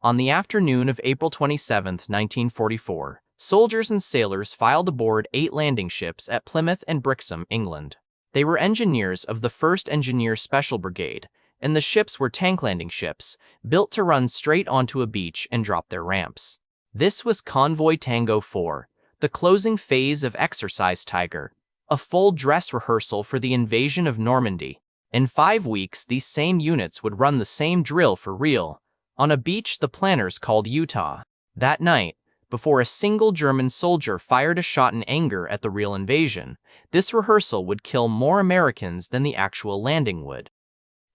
On the afternoon of April 27, 1944, soldiers and sailors filed aboard 8 landing ships at Plymouth and Brixham, England. They were engineers of the First Engineer Special Brigade, and the ships were tank landing ships, built to run straight onto a beach and drop their ramps. This was Convoy T-4, the closing phase of Exercise Tiger, a full dress rehearsal for the invasion of Normandy. In 5 weeks, these same units would run the same drill for real, on a beach the planners called Utah. That night, before a single German soldier fired a shot in anger at the real invasion, this rehearsal would kill more Americans than the actual landing would.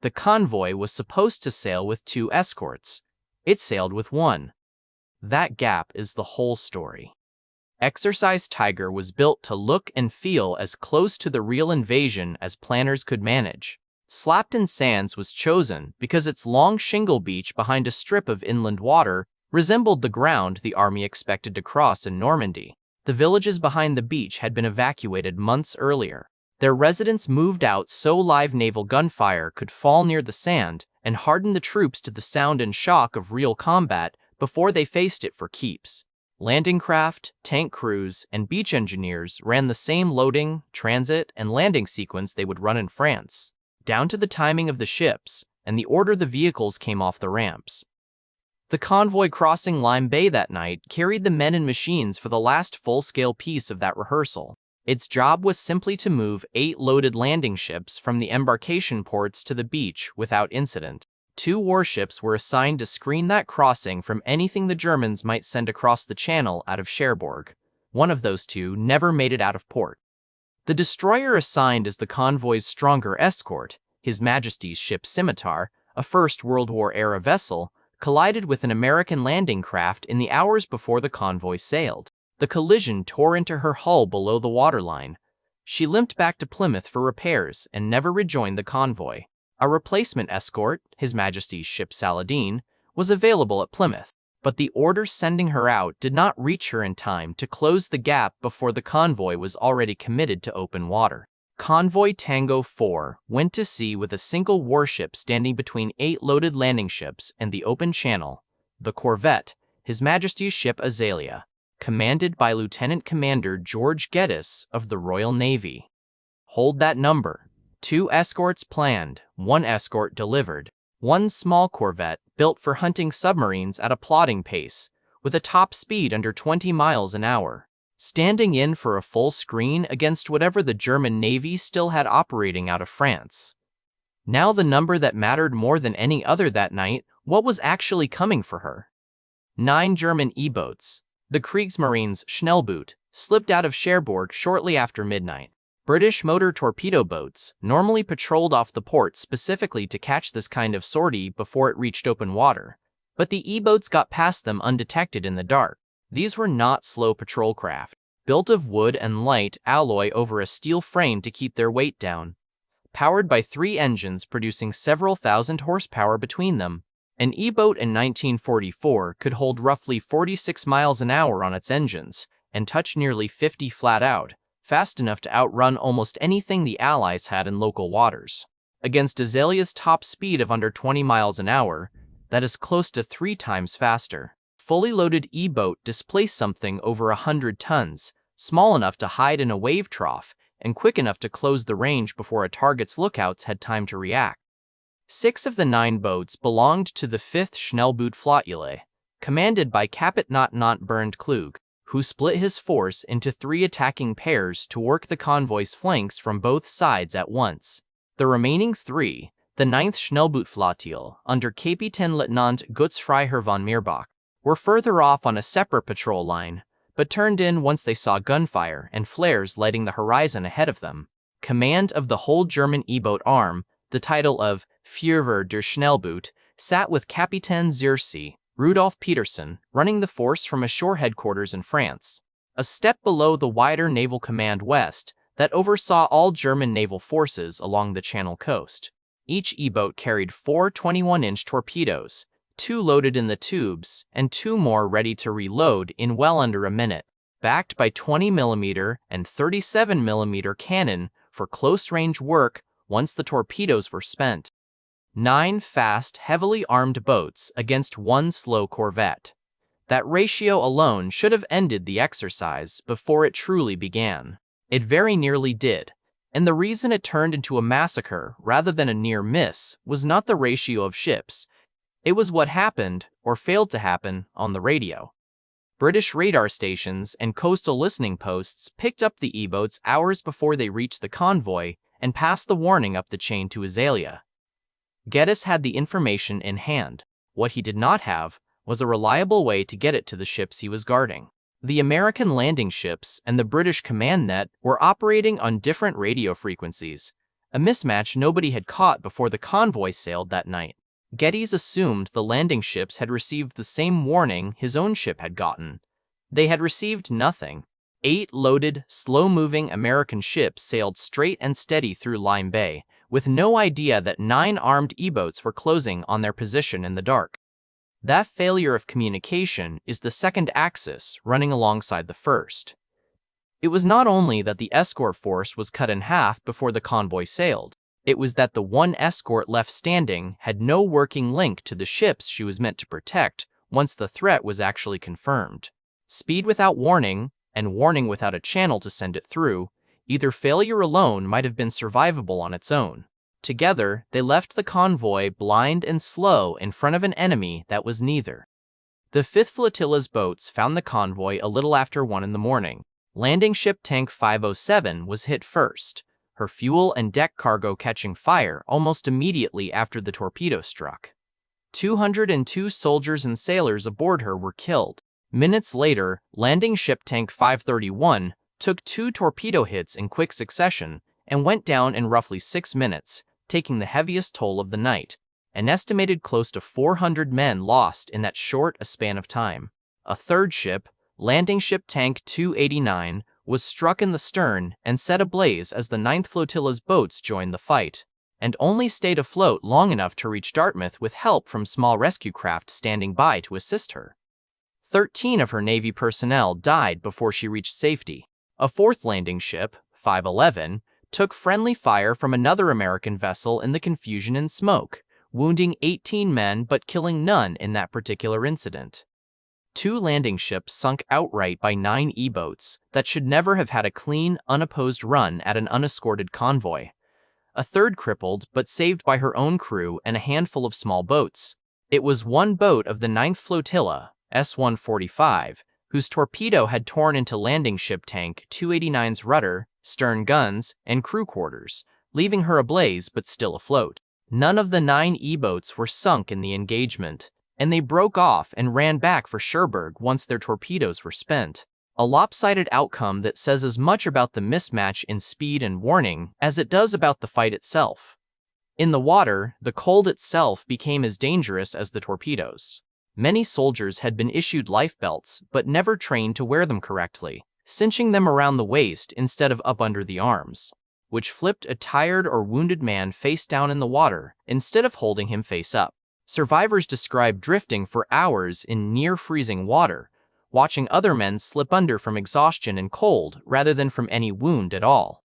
The convoy was supposed to sail with 2 escorts. It sailed with 1. That gap is the whole story. Exercise Tiger was built to look and feel as close to the real invasion as planners could manage. Slapton Sands was chosen because its long shingle beach behind a strip of inland water resembled the ground the army expected to cross in Normandy. The villages behind the beach had been evacuated months earlier. Their residents moved out so live naval gunfire could fall near the sand and harden the troops to the sound and shock of real combat before they faced it for keeps. Landing craft, tank crews, and beach engineers ran the same loading, transit, and landing sequence they would run in France, down to the timing of the ships and the order the vehicles came off the ramps. The convoy crossing Lime Bay that night carried the men and machines for the last full-scale piece of that rehearsal. Its job was simply to move 8 loaded landing ships from the embarkation ports to the beach without incident. 2 warships were assigned to screen that crossing from anything the Germans might send across the channel out of Cherbourg. One of those 2 never made it out of port. The destroyer assigned as the convoy's stronger escort, His Majesty's ship Scimitar, a First World War-era vessel, collided with an American landing craft in the hours before the convoy sailed. The collision tore into her hull below the waterline. She limped back to Plymouth for repairs and never rejoined the convoy. A replacement escort, His Majesty's ship Saladin, was available at Plymouth, but the order sending her out did not reach her in time to close the gap before the convoy was already committed to open water. Convoy T-4 went to sea with a single warship standing between 8 loaded landing ships and the open channel, the corvette, His Majesty's ship Azalea, commanded by Lieutenant Commander George Geddes of the Royal Navy. Hold that number. 2 escorts planned, 1 escort delivered. 1 small corvette built for hunting submarines at a plodding pace, with a top speed under 20 miles an hour, standing in for a full screen against whatever the German Navy still had operating out of France. Now the number that mattered more than any other that night, what was actually coming for her? 9 German E-boats. The Kriegsmarine's Schnellboot slipped out of Cherbourg shortly after midnight. British motor torpedo boats normally patrolled off the port specifically to catch this kind of sortie before it reached open water, but the E-boats got past them undetected in the dark. These were not slow patrol craft, built of wood and light alloy over a steel frame to keep their weight down. Powered by 3 engines producing several thousand horsepower between them, an E-boat in 1944 could hold roughly 46 miles an hour on its engines and touch nearly 50 flat out, fast enough to outrun almost anything the Allies had in local waters. Against Azalea's top speed of under 20 miles an hour, that is close to 3 times faster. Fully loaded E-boat displaced something over 100 tons, small enough to hide in a wave trough and quick enough to close the range before a target's lookouts had time to react. 6 of the 9 boats belonged to the 5th Schnellboot Flottille, commanded by Kapitän Bernd Klug, who split his force into 3 attacking pairs to work the convoy's flanks from both sides at once. The remaining 3, the 9th Schnellbootflottille, under Kapitänleutnant Götz Freiherr von Mirbach, were further off on a separate patrol line, but turned in once they saw gunfire and flares lighting the horizon ahead of them. Command of the whole German E-boat arm, the title of Führer der Schnellboot, sat with Kapitän Ziersee, Rudolf Petersen, running the force from a shore headquarters in France, a step below the wider Naval Command West that oversaw all German naval forces along the Channel coast. Each E-boat carried 4 21-inch torpedoes, 2 loaded in the tubes, and 2 more ready to reload in well under a minute, backed by 20mm and 37mm cannon for close-range work once the torpedoes were spent. 9 fast, heavily armed boats against 1 slow corvette. That ratio alone should have ended the exercise before it truly began. It very nearly did, and the reason it turned into a massacre rather than a near miss was not the ratio of ships. It was what happened, or failed to happen, on the radio. British radar stations and coastal listening posts picked up the E-boats hours before they reached the convoy and passed the warning up the chain to Azalea. Geddes had the information in hand. What he did not have was a reliable way to get it to the ships he was guarding. The American landing ships and the British command net were operating on different radio frequencies, a mismatch nobody had caught before the convoy sailed that night. Geddes assumed the landing ships had received the same warning his own ship had gotten. They had received nothing. 8 loaded, slow-moving American ships sailed straight and steady through Lime Bay, with no idea that 9 armed E-boats were closing on their position in the dark. That failure of communication is the second axis running alongside the first. It was not only that the escort force was cut in half before the convoy sailed, it was that the one escort left standing had no working link to the ships she was meant to protect once the threat was actually confirmed. Speed without warning, and warning without a channel to send it through, either failure alone might have been survivable on its own. Together, they left the convoy blind and slow in front of an enemy that was neither. The 5th Flotilla's boats found the convoy a little after 1 in the morning. Landing ship Tank 507 was hit first, her fuel and deck cargo catching fire almost immediately after the torpedo struck. 202 soldiers and sailors aboard her were killed. Minutes later, landing ship Tank 531 took 2 torpedo hits in quick succession and went down in roughly 6 minutes, taking the heaviest toll of the night. An estimated close to 400 men lost in that short a span of time. A third ship, landing ship Tank 289, was struck in the stern and set ablaze as the 9th Flotilla's boats joined the fight, and only stayed afloat long enough to reach Dartmouth with help from small rescue craft standing by to assist her. 13 of her Navy personnel died before she reached safety. A 4th landing ship, 511, took friendly fire from another American vessel in the confusion and smoke, wounding 18 men but killing none in that particular incident. 2 landing ships sunk outright by 9 E-boats that should never have had a clean, unopposed run at an unescorted convoy. A third crippled but saved by her own crew and a handful of small boats. It was one boat of the 9th Flotilla, S-145, whose torpedo had torn into landing ship Tank 289's rudder, stern guns, and crew quarters, leaving her ablaze but still afloat. None of the 9 E-boats were sunk in the engagement, and they broke off and ran back for Cherbourg once their torpedoes were spent. A lopsided outcome that says as much about the mismatch in speed and warning as it does about the fight itself. In the water, the cold itself became as dangerous as the torpedoes. Many soldiers had been issued life belts but never trained to wear them correctly, cinching them around the waist instead of up under the arms, which flipped a tired or wounded man face down in the water instead of holding him face up. Survivors describe drifting for hours in near-freezing water, watching other men slip under from exhaustion and cold rather than from any wound at all.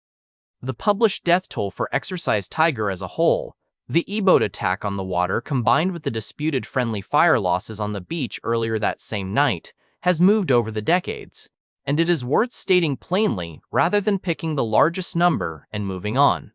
The published death toll for Exercise Tiger as a whole, the E-boat attack on the water combined with the disputed friendly fire losses on the beach earlier that same night, has moved over the decades, and it is worth stating plainly rather than picking the largest number and moving on.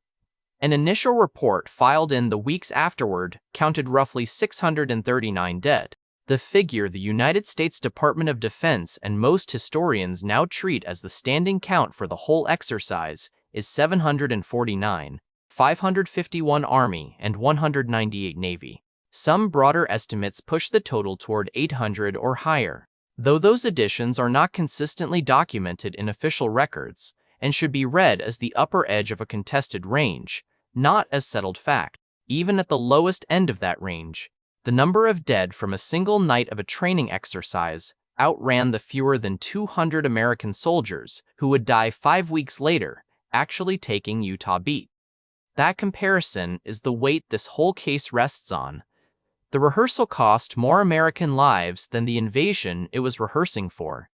An initial report filed in the weeks afterward counted roughly 639 dead. The figure the United States Department of Defense and most historians now treat as the standing count for the whole exercise is 749, 551 Army and 198 Navy. Some broader estimates push the total toward 800 or higher, though those additions are not consistently documented in official records and should be read as the upper edge of a contested range, not as settled fact. Even at the lowest end of that range, the number of dead from a single night of a training exercise outran the fewer than 200 American soldiers who would die 5 weeks later, actually taking Utah Beach. That comparison is the weight this whole case rests on. The rehearsal cost more American lives than the invasion it was rehearsing for.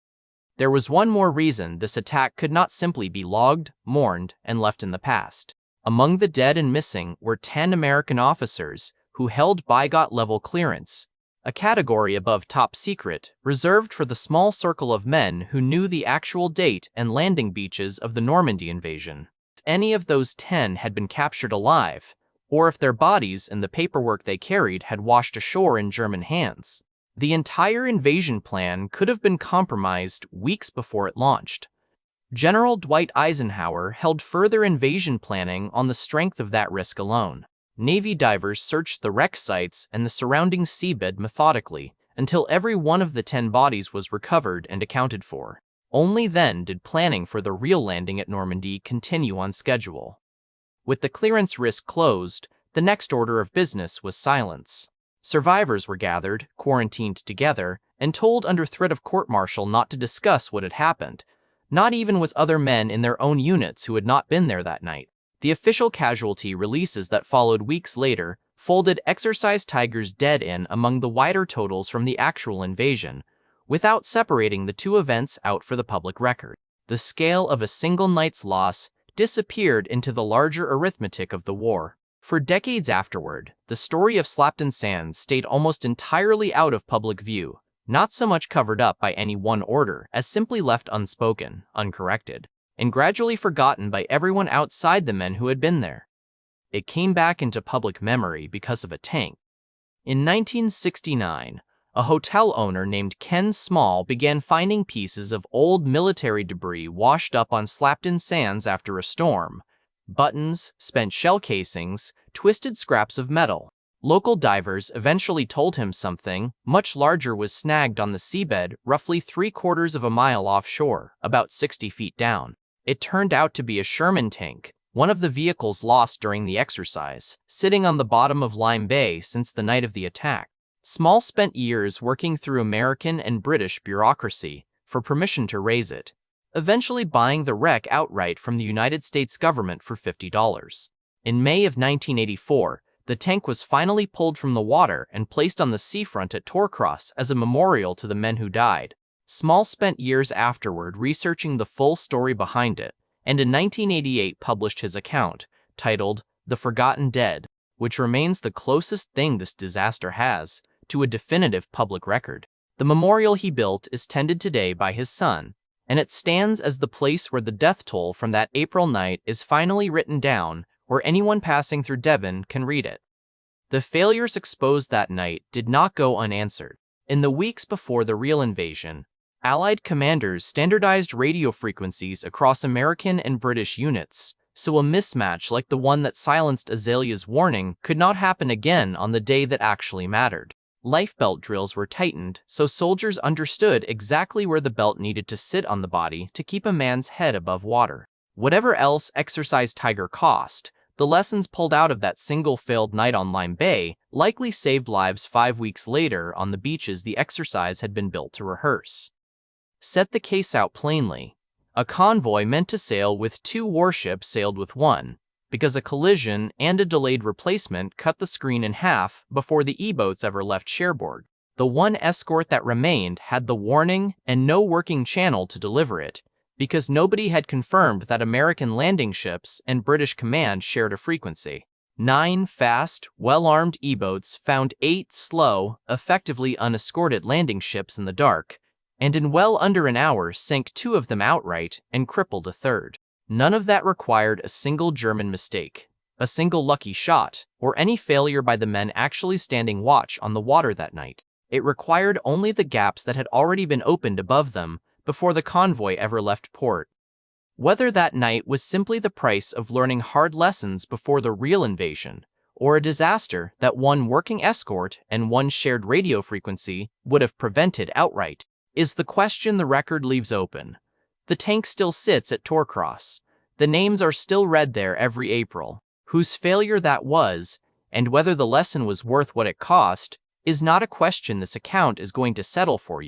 There was one more reason this attack could not simply be logged, mourned, and left in the past. Among the dead and missing were 10 American officers who held Bigot-level clearance, a category above top secret, reserved for the small circle of men who knew the actual date and landing beaches of the Normandy invasion. If any of those 10 had been captured alive, or if their bodies and the paperwork they carried had washed ashore in German hands, the entire invasion plan could have been compromised weeks before it launched. General Dwight Eisenhower held further invasion planning on the strength of that risk alone. Navy divers searched the wreck sites and the surrounding seabed methodically until every one of the 10 bodies was recovered and accounted for. Only then did planning for the real landing at Normandy continue on schedule. With the clearance risk closed, the next order of business was silence. Survivors were gathered, quarantined together, and told under threat of court-martial not to discuss what had happened, not even with other men in their own units who had not been there that night. The official casualty releases that followed weeks later folded Exercise Tiger's dead in among the wider totals from the actual invasion, without separating the two events out for the public record. The scale of a single night's loss disappeared into the larger arithmetic of the war. For decades afterward, the story of Slapton Sands stayed almost entirely out of public view, not so much covered up by any one order as simply left unspoken, uncorrected, and gradually forgotten by everyone outside the men who had been there. It came back into public memory because of a tank. In 1969, a hotel owner named Ken Small began finding pieces of old military debris washed up on Slapton Sands after a storm: buttons, spent shell casings, twisted scraps of metal. Local divers eventually told him something much larger was snagged on the seabed roughly 3/4 of a mile offshore, about 60 feet down. It turned out to be a Sherman tank, one of the vehicles lost during the exercise, sitting on the bottom of Lime Bay since the night of the attack. Small spent years working through American and British bureaucracy for permission to raise it, eventually buying the wreck outright from the United States government for $50. In May of 1984, the tank was finally pulled from the water and placed on the seafront at Torcross as a memorial to the men who died. Small spent years afterward researching the full story behind it, and in 1988 published his account, titled The Forgotten Dead, which remains the closest thing this disaster has to a definitive public record. The memorial he built is tended today by his son, and it stands as the place where the death toll from that April night is finally written down, where anyone passing through Devon can read it. The failures exposed that night did not go unanswered. In the weeks before the real invasion, Allied commanders standardized radio frequencies across American and British units, so a mismatch like the one that silenced Azalea's warning could not happen again on the day that actually mattered. Lifebelt drills were tightened so soldiers understood exactly where the belt needed to sit on the body to keep a man's head above water. Whatever else Exercise Tiger cost, the lessons pulled out of that single failed night on Lime Bay likely saved lives 5 weeks later on the beaches the exercise had been built to rehearse. Set the case out plainly. A convoy meant to sail with 2 warships sailed with 1, because a collision and a delayed replacement cut the screen in half before the E-boats ever left Cherbourg. The 1 escort that remained had the warning and no working channel to deliver it, because nobody had confirmed that American landing ships and British command shared a frequency. 9 fast, well-armed E-boats found 8 slow, effectively unescorted landing ships in the dark, and in well under an hour sank 2 of them outright and crippled a third. None of that required a single German mistake, a single lucky shot, or any failure by the men actually standing watch on the water that night. It required only the gaps that had already been opened above them before the convoy ever left port. Whether that night was simply the price of learning hard lessons before the real invasion, or a disaster that 1 working escort and 1 shared radio frequency would have prevented outright, is the question the record leaves open. The tank still sits at Torcross. The names are still read there every April. Whose failure that was, and whether the lesson was worth what it cost, is not a question this account is going to settle for you.